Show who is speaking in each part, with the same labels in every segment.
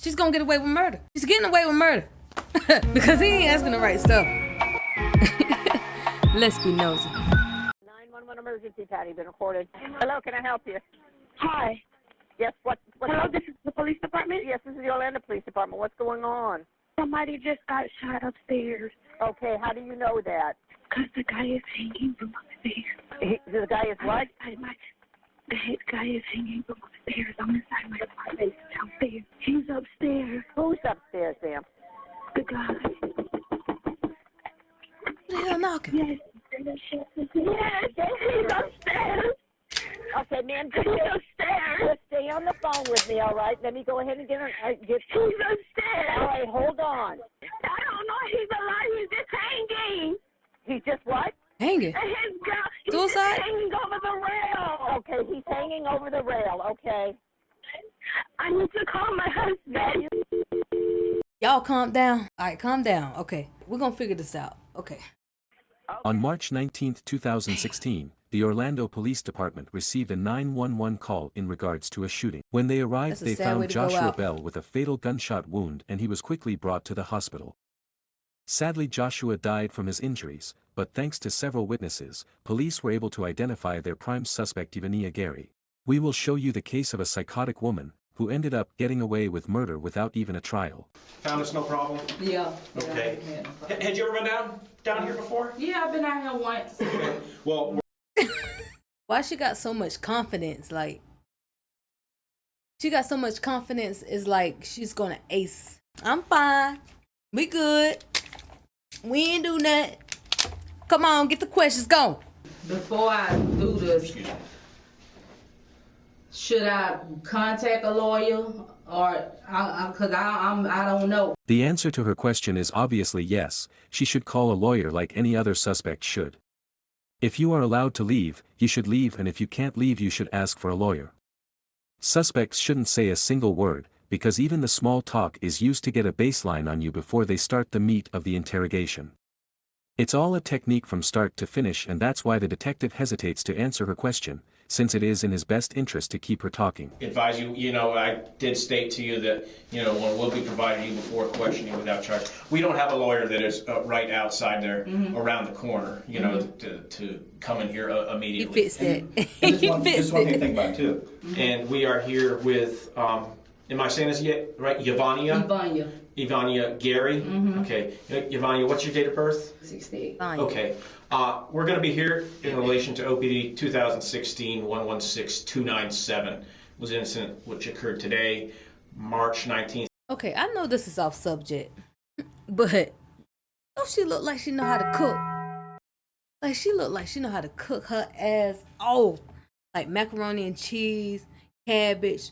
Speaker 1: she's gonna get away with murder. She's getting away with murder. Because he ain't asking the right stuff. Let's be nosy.
Speaker 2: 911 emergency, Patty, been recorded. Hello, can I help you?
Speaker 3: Hi.
Speaker 2: Yes, what?
Speaker 3: Hello, this is the police department?
Speaker 2: Yes, this is the Orlando Police Department. What's going on?
Speaker 3: Somebody just got shot upstairs.
Speaker 2: Okay, how do you know that?
Speaker 3: Because the guy is hanging from upstairs.
Speaker 2: The guy is what?
Speaker 3: The head guy is hanging from upstairs. I'm inside my apartment downstairs. He's upstairs.
Speaker 2: Who's upstairs, Sam?
Speaker 3: The guy.
Speaker 1: Who the hell knocking?
Speaker 3: Yes. Yes, he's upstairs.
Speaker 2: Okay, ma'am,
Speaker 3: He's upstairs.
Speaker 2: just stay on the phone with me, all right? Let me go ahead and get.
Speaker 3: He's upstairs.
Speaker 2: All right, hold on.
Speaker 3: I don't know. He's alive. He's just hanging.
Speaker 2: He's just what?
Speaker 1: Hanging.
Speaker 3: He's
Speaker 1: Suicide?
Speaker 3: hanging over the rail.
Speaker 2: Okay, he's hanging over the rail. Okay.
Speaker 3: I need to call my husband.
Speaker 1: Y'all calm down. All right, calm down. Okay, we're gonna figure this out. Okay.
Speaker 4: On March 19, 2016, the Orlando Police Department received a 911 call in regards to a shooting. When they arrived,
Speaker 1: That's a
Speaker 4: they
Speaker 1: sad way
Speaker 4: found
Speaker 1: to go
Speaker 4: Joshua
Speaker 1: out.
Speaker 4: Bell with a fatal gunshot wound and he was quickly brought to the hospital. Sadly, Joshua died from his injuries, but thanks to several witnesses, police were able to identify their prime suspect, Ivania Gary. We will show you the case of a psychotic woman who ended up getting away with murder without even a trial.
Speaker 5: Found us no problem?
Speaker 6: Yeah.
Speaker 5: Okay.
Speaker 6: Yeah, no problem.
Speaker 5: Had you ever been down here before?
Speaker 6: Yeah, I've been out here once.
Speaker 5: Okay. Well,
Speaker 1: Why she got so much confidence? Like, she got so much confidence, is like she's gonna ace. I'm fine. We good. We ain't do nothing. Come on, get the questions going.
Speaker 6: Before I do this, should I contact a lawyer or because I don't know.
Speaker 4: The answer to her question is obviously yes, she should call a lawyer like any other suspect should. If you are allowed to leave, you should leave, and if you can't leave, you should ask for a lawyer. Suspects shouldn't say a single word, because even the small talk is used to get a baseline on you before they start the meat of the interrogation. It's all a technique from start to finish, and that's why the detective hesitates to answer her question, since it is in his best interest to keep her talking.
Speaker 5: advise you, I did state to you that, one will be provided you before questioning without charge. We don't have a lawyer that is right outside there around the corner, to come in here
Speaker 1: He
Speaker 5: immediately.
Speaker 1: fixed it.
Speaker 7: And
Speaker 1: He
Speaker 7: just
Speaker 1: fixed
Speaker 7: one thing to
Speaker 1: it.
Speaker 7: think about too.
Speaker 5: And we are here with, am I saying this yet? Right,
Speaker 6: Ivania,
Speaker 5: Ivania Gary? Okay. Ivania, what's your date of birth?
Speaker 6: 68.
Speaker 1: Fine.
Speaker 5: Okay. We're going to be here in relation to OPD 2016-116297. It was an incident which occurred today, March 19th.
Speaker 1: Okay, I know this is off subject, but don't she look like she know how to cook? Like, she look like she know how to cook her ass off. Like macaroni and cheese, cabbage,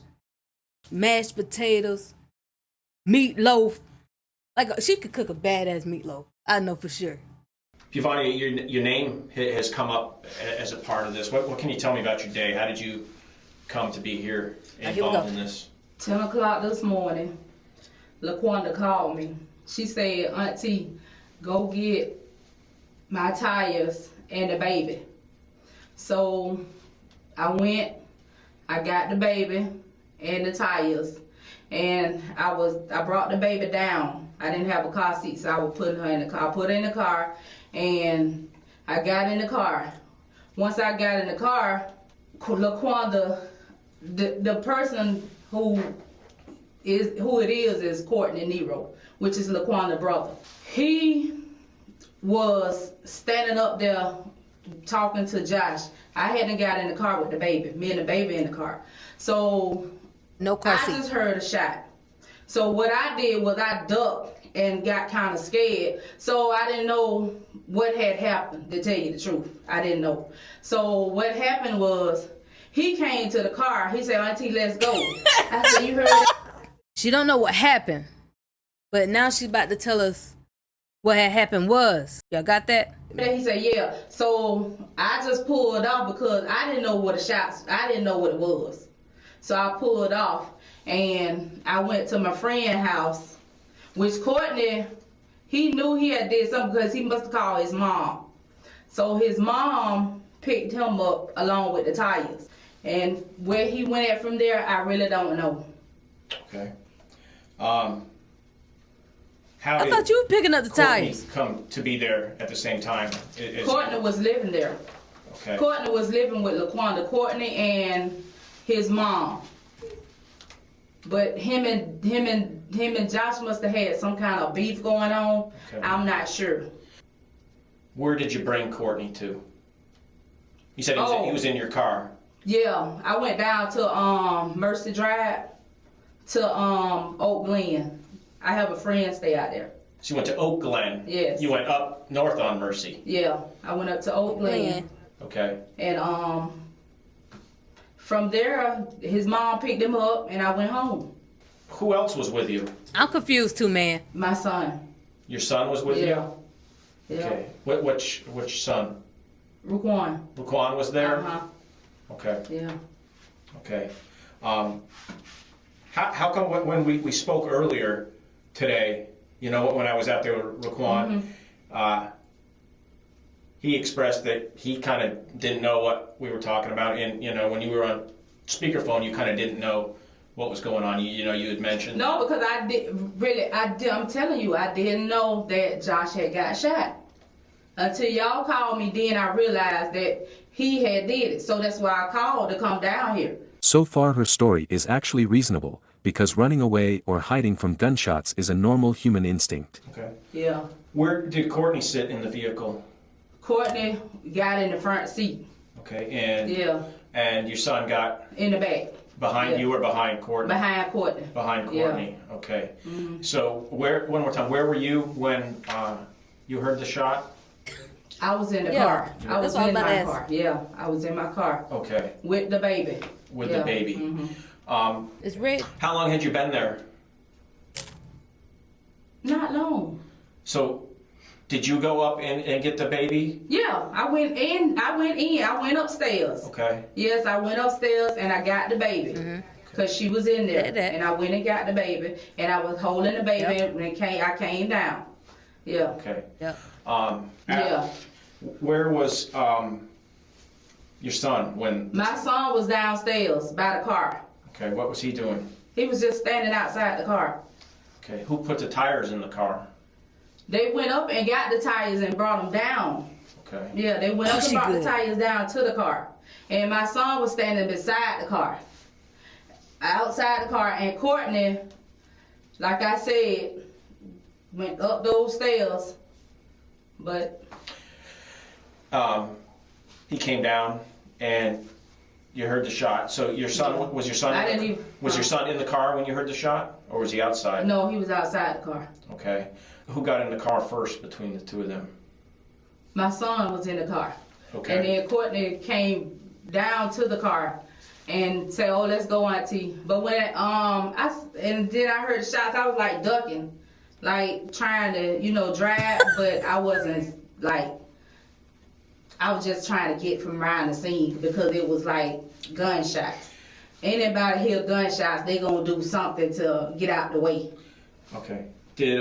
Speaker 1: mashed potatoes, meatloaf. Like, she could cook a badass meatloaf. I know for sure.
Speaker 5: Ivania, your name has come up as a part of this. What can you tell me about your day? How did you come to be here
Speaker 1: Here we
Speaker 5: involved
Speaker 1: go.
Speaker 5: in this?
Speaker 6: 10 o'clock this morning, LaQuanda called me. She said, Auntie, go get my tires and the baby. So I went, I got the baby and the tires, and I brought the baby down. I didn't have a car seat, so I was putting her in the car. I put her in the car, and I got in the car. Once I got in the car, LaQuanda, the person who it is Courtney Nero, which is LaQuanda's brother. He was standing up there talking to Josh. I hadn't got in the car with the baby, me and the baby in the car. So
Speaker 1: No car
Speaker 6: I
Speaker 1: seat.
Speaker 6: just heard a shot. So what I did was I ducked and got kind of scared. So I didn't know what had happened, to tell you the truth. I didn't know. So what happened was he came to the car. He said, Auntie, let's go. I said, you heard that?
Speaker 1: She don't know what happened, but now she's about to tell us what had happened was. Y'all got that?
Speaker 6: He said, yeah. So I just pulled off because I didn't know what I didn't know what it was. So I pulled off and I went to my friend's house, which Courtney, he knew he had did something because he must have called his mom. So his mom picked him up along with the tires. And where he went at from there, I really don't know.
Speaker 5: Okay. How
Speaker 1: I
Speaker 5: did
Speaker 1: thought you were picking up the
Speaker 5: Courtney
Speaker 1: tires.
Speaker 5: come to be there at the same time?
Speaker 6: Courtney was living there.
Speaker 5: Okay.
Speaker 6: Courtney was living with LaQuanda. Courtney and his mom. But him and Josh must have had some kind of beef going on.
Speaker 5: Okay.
Speaker 6: I'm not sure.
Speaker 5: Where did you bring Courtney to? You said he was in your car.
Speaker 6: Yeah, I went down to Mercy Drive to Oak Glen. I have a friend stay out there.
Speaker 5: So you went to Oak Glen.
Speaker 6: Yes.
Speaker 5: You went up north on Mercy.
Speaker 6: Yeah, I went up to Oak Glen.
Speaker 5: Okay.
Speaker 6: And from there, his mom picked him up, and I went home.
Speaker 5: Who else was with you?
Speaker 1: I'm confused too, man.
Speaker 6: My son.
Speaker 5: Your son was with you?
Speaker 6: Yeah.
Speaker 5: Okay. Which son?
Speaker 6: Raquan.
Speaker 5: Laquan was there?
Speaker 6: Uh-huh.
Speaker 5: Okay.
Speaker 6: Yeah.
Speaker 5: Okay. How come when we spoke earlier today, you know, when I was out there with Raquan, he expressed that he kind of didn't know what we were talking about, and you know, when you were on speakerphone, you kind of didn't know what was going on. You know, you had mentioned.
Speaker 6: No, because I'm telling you, I didn't know that Josh had got shot. Until y'all called me, then I realized that he had did it. So that's why I called to come down here.
Speaker 4: So far her story is actually reasonable, because running away or hiding from gunshots is a normal human instinct.
Speaker 5: Okay.
Speaker 6: Yeah.
Speaker 5: Where did Courtney sit in the vehicle?
Speaker 6: Courtney got in the front seat.
Speaker 5: Okay, and
Speaker 6: Yeah.
Speaker 5: And your son got
Speaker 6: In the back.
Speaker 5: behind you or behind Courtney?
Speaker 6: Behind Courtney.
Speaker 5: Behind Courtney.
Speaker 6: Yeah.
Speaker 5: Okay. So one more time, where were you when you heard the shot?
Speaker 6: I was in the
Speaker 1: Yeah,
Speaker 6: car. I was
Speaker 1: that's what I
Speaker 6: in
Speaker 1: was about
Speaker 6: my
Speaker 1: to ask.
Speaker 6: car. Yeah, I was in my car
Speaker 5: Okay,
Speaker 6: with the baby.
Speaker 5: with
Speaker 6: Yeah.
Speaker 5: the baby.
Speaker 1: It's red.
Speaker 5: How long had you been there?
Speaker 6: Not long.
Speaker 5: So, did you go up and get the baby?
Speaker 6: Yeah, I went in. I went upstairs.
Speaker 5: Okay.
Speaker 6: Yes, I went upstairs and I got the baby. Cause she was in there,
Speaker 1: That.
Speaker 6: and I went and got the baby, and I was holding the baby,
Speaker 1: Yep.
Speaker 6: and I came down. Yeah.
Speaker 5: Okay.
Speaker 1: Yep.
Speaker 6: Yeah.
Speaker 5: Where was your son when?
Speaker 6: My son was downstairs by the car.
Speaker 5: Okay. What was he doing?
Speaker 6: He was just standing outside the car.
Speaker 5: Okay. Who put the tires in the car?
Speaker 6: They went up and got the tires and brought them down.
Speaker 5: Okay.
Speaker 6: Yeah, they went up and
Speaker 1: she
Speaker 6: brought
Speaker 1: good.
Speaker 6: the tires down to the car. And my son was standing beside the car. Outside the car, and Courtney, like I said, went up those stairs, but
Speaker 5: He came down and you heard the shot. So your son was your son?
Speaker 6: I didn't even.
Speaker 5: Was your son in the car when you heard the shot, or was he outside?
Speaker 6: No, he was outside the car.
Speaker 5: Okay. Who got in the car first between the two of them?
Speaker 6: My son was in the car.
Speaker 5: Okay.
Speaker 6: And then Courtney came down to the car and said, "Oh, let's go, Auntie." But when and then I heard shots, I was like ducking, like trying to, drive, but I wasn't like. I was just trying to get from around the scene because it was like gunshots. Anybody hear gunshots, they gonna do something to get out the way.
Speaker 5: Okay. Did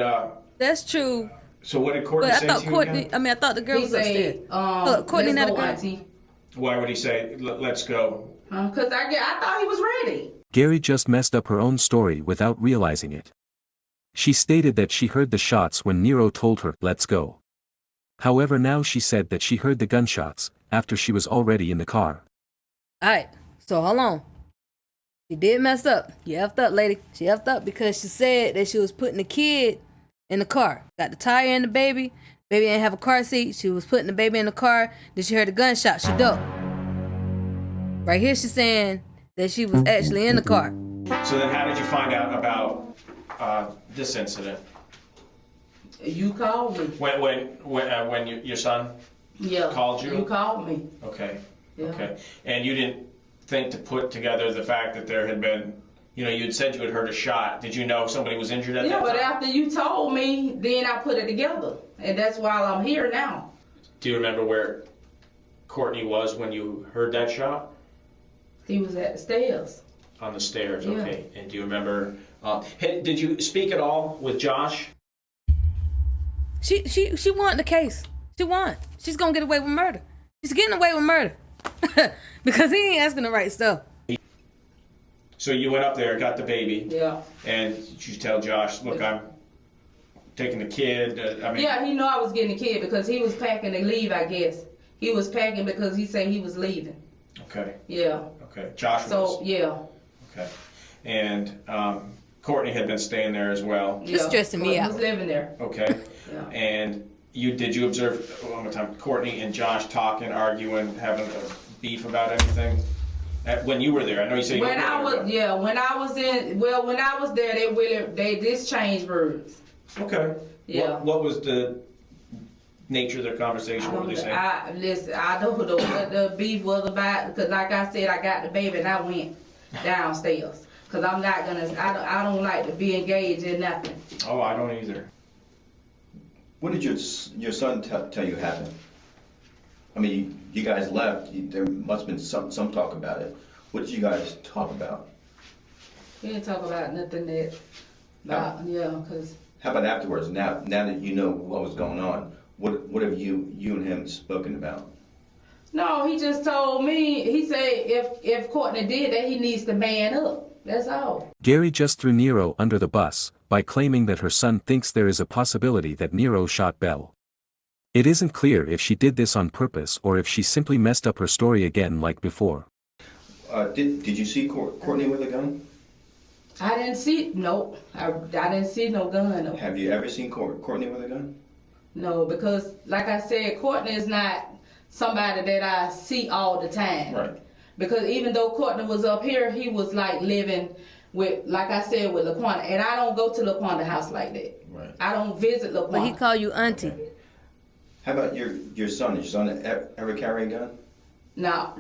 Speaker 1: That's true.
Speaker 5: so? What did Courtney
Speaker 1: But I
Speaker 5: say
Speaker 1: thought
Speaker 5: to you
Speaker 1: Courtney.
Speaker 5: again?
Speaker 1: I mean, I thought the girl
Speaker 6: He
Speaker 1: was upstairs.
Speaker 6: said,
Speaker 1: Courtney,
Speaker 6: let's
Speaker 1: not a
Speaker 6: go,
Speaker 1: girl.
Speaker 6: Auntie.
Speaker 5: Why would he say, "Let's go"?
Speaker 6: Cause I thought he was ready.
Speaker 4: Gary just messed up her own story without realizing it. She stated that she heard the shots when Nero told her, "Let's go." However, now she said that she heard the gunshots after she was already in the car.
Speaker 1: Alright, so hold on. She did mess up. You effed up, lady. She effed up because she said that she was putting the kid in the car. Got the tire in the baby. Baby didn't have a car seat. She was putting the baby in the car. Then she heard a gunshot. She ducked. Right here she's saying that she was actually in the car.
Speaker 5: So then, how did you find out about this incident?
Speaker 6: You called me.
Speaker 5: When your son
Speaker 6: Yeah.
Speaker 5: called you?
Speaker 6: You called me.
Speaker 5: Okay.
Speaker 6: Yeah.
Speaker 5: Okay. And you didn't think to put together the fact that there had been, you had said you had heard a shot. Did you know somebody was injured at
Speaker 6: Yeah,
Speaker 5: that
Speaker 6: but
Speaker 5: time?
Speaker 6: after you told me, then I put it together. And that's why I'm here now.
Speaker 5: Do you remember where Courtney was when you heard that shot?
Speaker 6: He was at the stairs.
Speaker 5: On the stairs,
Speaker 6: Yeah.
Speaker 5: okay. And do you remember, did you speak at all with Josh?
Speaker 1: She won the case. She won. She's gonna get away with murder. She's getting away with murder. Because he ain't asking the right stuff.
Speaker 5: So you went up there, got the baby,
Speaker 6: Yeah.
Speaker 5: and you tell Josh, look, I'm taking the kid.
Speaker 6: Yeah, he know I was getting the kid because he was packing to leave, I guess. He was packing because he said he was leaving.
Speaker 5: Okay.
Speaker 6: Yeah.
Speaker 5: Okay. Josh was.
Speaker 6: So, yeah.
Speaker 5: Okay. And Courtney had been staying there as well.
Speaker 1: It's stressing me out.
Speaker 6: He was living there.
Speaker 5: Okay.
Speaker 6: Yeah.
Speaker 5: And did you observe one more time Courtney and Josh talking, arguing, having a beef about anything? When you were there, I know you said you
Speaker 6: When I was there, they just changed words.
Speaker 5: Okay.
Speaker 6: Yeah.
Speaker 5: What was the nature of their conversation? What were they saying?
Speaker 6: I don't know what the beef was about because, like I said, I got the baby and I went downstairs because I'm not gonna. I don't like to be engaged in nothing.
Speaker 5: Oh, I don't either.
Speaker 7: What did your son tell you happened? I mean, you guys left. There must have been some talk about it. What did you guys talk about?
Speaker 6: We didn't talk about nothing that. Cause.
Speaker 7: How about afterwards? Now that you know what was going on, what have you and him spoken about?
Speaker 6: No, he just told me. He said if Courtney did that, he needs to man up. That's all.
Speaker 4: Gary just threw Nero under the bus by claiming that her son thinks there is a possibility that Nero shot Belle. It isn't clear if she did this on purpose or if she simply messed up her story again like before.
Speaker 7: Did you see Courtney with a gun?
Speaker 6: I didn't see. Nope. I didn't see no gun. No.
Speaker 7: Have you ever seen Courtney with a gun?
Speaker 6: No, because like I said, Courtney is not somebody that I see all the time.
Speaker 7: Right.
Speaker 6: Because even though Courtney was up here, he was like living with, like I said, with LaQuanta. And I don't go to LaQuanta's house like that.
Speaker 7: Right.
Speaker 6: I don't visit LaQuanta.
Speaker 1: But he called you auntie.
Speaker 7: How about your son? Did your son ever carry a gun?
Speaker 6: No,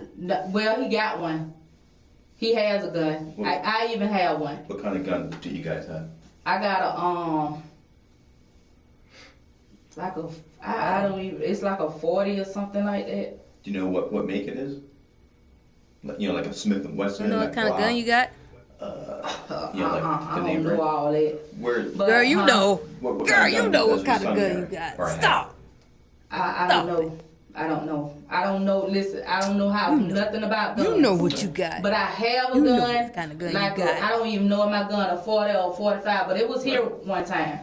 Speaker 6: well, he got one. He has a gun. I even have one.
Speaker 7: What kind of gun do you guys have?
Speaker 6: I got a like a I don't even. It's like a 40 or something like that.
Speaker 7: Do you know what make it is? You know, like a Smith & Wesson.
Speaker 1: You know what kind of gun you got?
Speaker 7: Yeah, like the
Speaker 6: I
Speaker 7: name
Speaker 6: don't know
Speaker 7: brand.
Speaker 6: all that.
Speaker 7: But,
Speaker 1: Girl, you know.
Speaker 7: what
Speaker 1: Girl,
Speaker 7: kind of
Speaker 1: you
Speaker 7: gun
Speaker 1: know
Speaker 7: does
Speaker 1: what
Speaker 7: your
Speaker 1: kind of
Speaker 7: son
Speaker 1: gun
Speaker 7: carry?
Speaker 1: you got.
Speaker 7: Or have?
Speaker 1: Stop.
Speaker 6: I don't know. I don't know. I don't know. Listen, I don't know how nothing about guns.
Speaker 1: You know what you got.
Speaker 6: But I have a
Speaker 1: You know
Speaker 6: gun.
Speaker 1: what kind of gun
Speaker 6: like
Speaker 1: you got.
Speaker 6: I don't even know if my gun a 40 or 45, but it was here one time.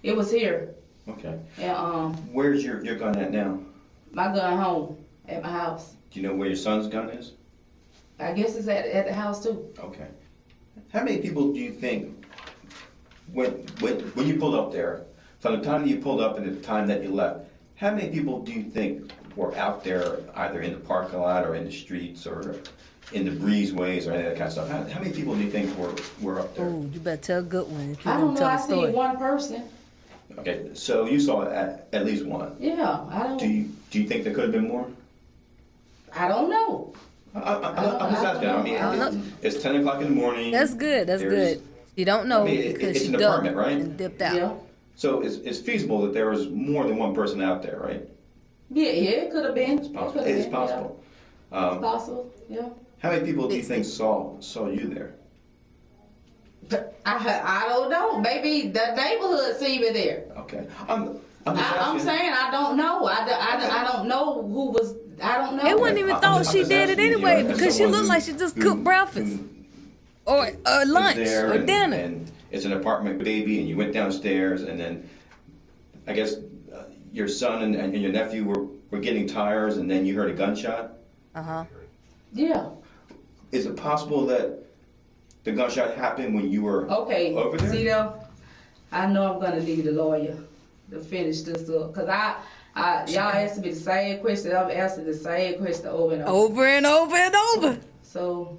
Speaker 6: It was here.
Speaker 7: Okay.
Speaker 6: And
Speaker 7: Where's your gun at now?
Speaker 6: my gun home at my house.
Speaker 7: Do you know where your son's gun is?
Speaker 6: I guess it's at the house too.
Speaker 7: Okay. How many people do you think, when you pulled up there, from the time that you pulled up and the time that you left, how many people do you think were out there either in the parking lot or in the streets or in the breezeways or any of that kind of stuff? How many people do you think were up there?
Speaker 1: Oh, you better tell a good one if you
Speaker 6: I
Speaker 1: don't
Speaker 6: don't know.
Speaker 1: tell
Speaker 6: I
Speaker 1: the story.
Speaker 6: seen one person.
Speaker 7: Okay, so you saw at least one.
Speaker 6: Yeah, I don't.
Speaker 7: Do you think there could have been more?
Speaker 6: I don't know.
Speaker 7: I'm just asking. I mean, it's 10 o'clock in the morning.
Speaker 1: That's good. That's
Speaker 7: There's-
Speaker 1: good. You don't know
Speaker 7: I mean,
Speaker 1: because
Speaker 7: it's
Speaker 1: she
Speaker 7: an
Speaker 1: ducked
Speaker 7: apartment, right?
Speaker 1: and dipped out.
Speaker 6: Yeah.
Speaker 7: So it's feasible that there was more than one person out there, right?
Speaker 6: Yeah, it could have been.
Speaker 7: It's possible.
Speaker 6: It could have
Speaker 7: It's
Speaker 6: been,
Speaker 7: possible.
Speaker 6: Yeah. It's possible. Yeah.
Speaker 7: How many people do you think saw you there?
Speaker 6: I don't know. Maybe the neighborhood see me there.
Speaker 7: Okay. I'm just asking.
Speaker 6: I'm saying I don't know. I don't know who was. I don't know.
Speaker 1: It wouldn't even
Speaker 7: I'm
Speaker 1: thought
Speaker 7: just
Speaker 1: she did it
Speaker 7: asking you,
Speaker 1: anyway
Speaker 7: as
Speaker 1: because she
Speaker 7: someone
Speaker 1: looked like she just cooked breakfast or
Speaker 7: is
Speaker 1: lunch
Speaker 7: there
Speaker 1: or
Speaker 7: and-
Speaker 1: dinner.
Speaker 7: And it's an apartment baby, and you went downstairs, and then I guess your son and your nephew were getting tires, and then you heard a gunshot.
Speaker 6: Yeah.
Speaker 7: Is it possible that the gunshot happened when you were
Speaker 6: Okay.
Speaker 7: over there?
Speaker 6: See though, I know I'm gonna need a lawyer to finish this up because y'all asked me the same question. I'm asking the same question over and over.
Speaker 1: Over and over and over.
Speaker 6: So,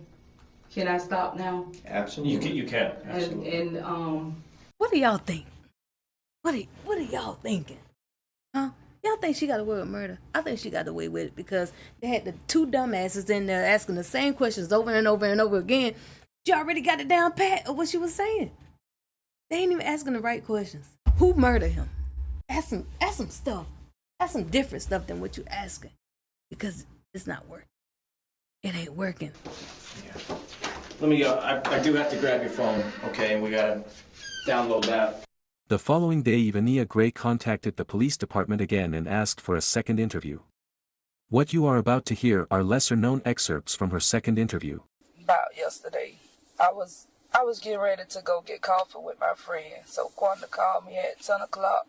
Speaker 6: can I stop now?
Speaker 7: Absolutely.
Speaker 5: You can. Absolutely.
Speaker 6: And
Speaker 1: What do y'all think? What are y'all thinking? Huh? Y'all think she got away with murder? I think she got away with it because they had the two dumbasses in there asking the same questions over and over and over again. She already got it down pat of what she was saying. They ain't even asking the right questions. Who murdered him? Ask some stuff. Ask some different stuff than what you asking. Because it's not working. It ain't working.
Speaker 5: Yeah. Let me. I do have to grab your phone, okay? And we gotta download that.
Speaker 4: The following day, Ivania Gray contacted the police department again and asked for a second interview. What you are about to hear are lesser-known excerpts from her second interview.
Speaker 8: About yesterday, I was getting ready to go get coffee with my friend. So Quanda called me at 10 o'clock,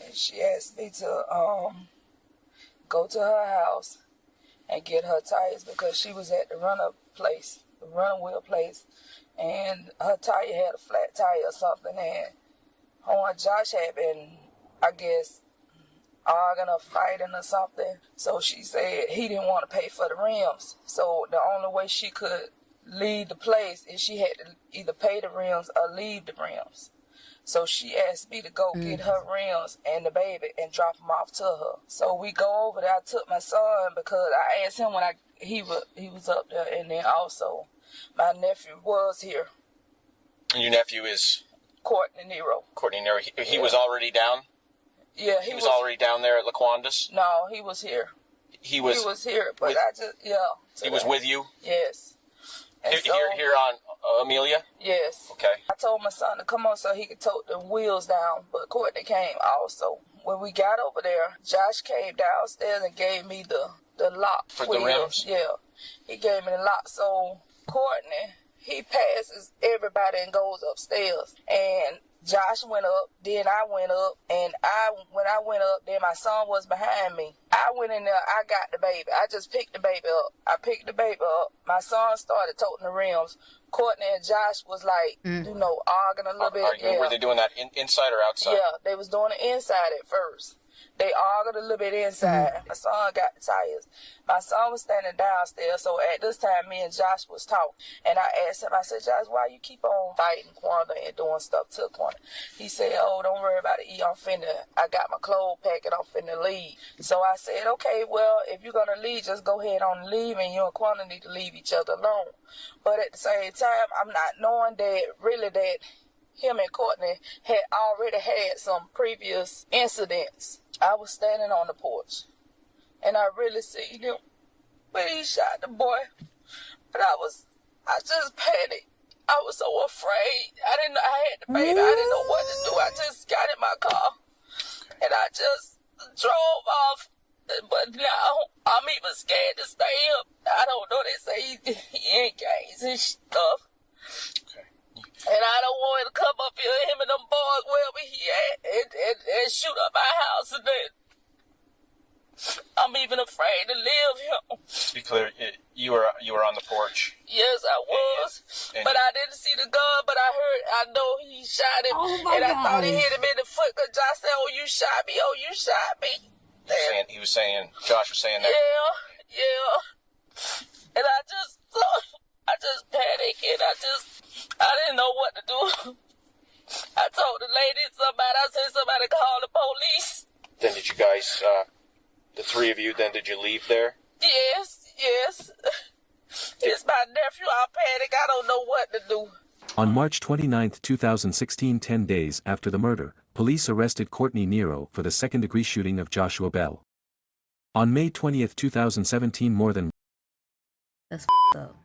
Speaker 8: and she asked me to go to her house and get her tires because she was at the running wheel place, and her tire had a flat tire or something, and her and Josh had been, I guess, arguing or fighting or something. So she said he didn't want to pay for the rims. So the only way she could leave the place is she had to either pay the rims or leave the rims. So she asked me to go get her rims and the baby and drop them off to her. So we go over there. I took my son because I asked him when he was up there, and then also my nephew was here.
Speaker 9: And your nephew is?
Speaker 8: Courtney Nero.
Speaker 9: Courtney Nero. He was already down?
Speaker 8: Yeah,
Speaker 9: he was already down there at Laquanda's?
Speaker 8: No, he was here.
Speaker 9: He was
Speaker 8: here, but
Speaker 9: he was with you?
Speaker 8: Yes. And
Speaker 9: here on Amelia?
Speaker 8: Yes.
Speaker 9: Okay.
Speaker 8: I told my son to come on so he could tote the wheels down, but Courtney came also. When we got over there, Josh came downstairs and gave me the lock.
Speaker 9: For the rims?
Speaker 8: Yeah. He gave me the lock. So Courtney, he passes everybody and goes upstairs. And Josh went up, then I went up, and when I went up, then my son was behind me. I went in there, I got the baby. I just picked the baby up. I picked the baby up. My son started toting the rims. Courtney and Josh was like, arguing a little bit. Yeah.
Speaker 9: Were they doing that inside or outside?
Speaker 8: Yeah, they was doing it inside at first. They argued a little bit inside. My son got the tires. My son was standing downstairs, so at this time, me and Josh was talking. And I asked him, I said, Josh, why you keep on fighting Quanda and doing stuff to Quanda? He said, oh, don't worry about it, E. I got my clothes packed and I'm finna leave. So I said, okay, well, if you're going to leave, just go ahead on and leave, and you and Quanda need to leave each other alone. But at the same time, I'm not knowing that him and Courtney had already had some previous incidents. I was standing on the porch, and I really seen him when he shot the boy. But I just panicked. I was so afraid. I had the baby. I didn't know what to do. I just got in my car, and I just drove off. But now I'm even scared to stay up. I don't know. They say he in gangs and stuff. And I don't want him to come up here, him and them boys, wherever he at, and shoot up my house. And then I'm even afraid to live here.
Speaker 9: To be clear, you were on the porch.
Speaker 8: Yes, I was. But I didn't see the gun, but I know he shot him.
Speaker 1: Oh,
Speaker 8: I thought he hit him in the foot because Josh said, oh, you shot me. Oh, you shot me.
Speaker 9: Josh was saying that.
Speaker 8: Yeah. And I just panicked, and I didn't know what to do. I told the lady, I said, somebody call the police.
Speaker 9: Then did you guys, the three of you, did you leave there?
Speaker 8: Yes. It's my nephew. I panic. I don't know what to do.
Speaker 4: On March 29, 2016, 10 days after the murder, police arrested Courtney Nero for the second-degree shooting of Joshua Bell. On May 20, 2017,
Speaker 1: That's up.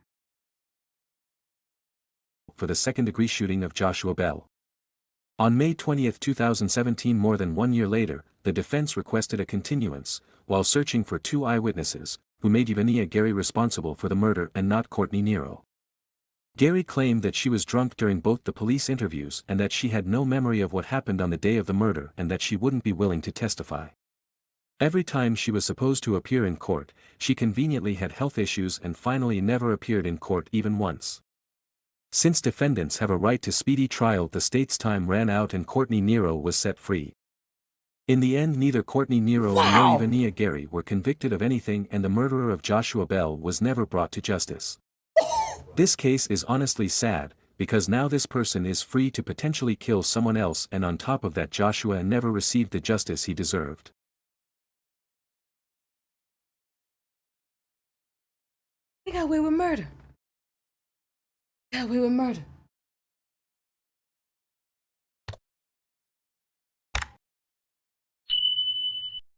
Speaker 4: For the second-degree shooting of Joshua Bell. On May 20, 2017, more than 1 year later, the defense requested a continuance, while searching for two eyewitnesses, who made Ivania Gary responsible for the murder and not Courtney Nero. Gary claimed that she was drunk during both the police interviews and that she had no memory of what happened on the day of the murder and that she wouldn't be willing to testify. Every time she was supposed to appear in court, she conveniently had health issues and finally never appeared in court even once. Since defendants have a right to speedy trial, the state's time ran out and Courtney Nero was set free. In the end, neither Courtney Nero nor Ivania Gary were convicted of anything, and the murderer of Joshua Bell was never brought to justice. This case is honestly sad, because now this person is free to potentially kill someone else, and on top of that, Joshua never received the justice he deserved.
Speaker 1: He got away with murder. Got away with murder.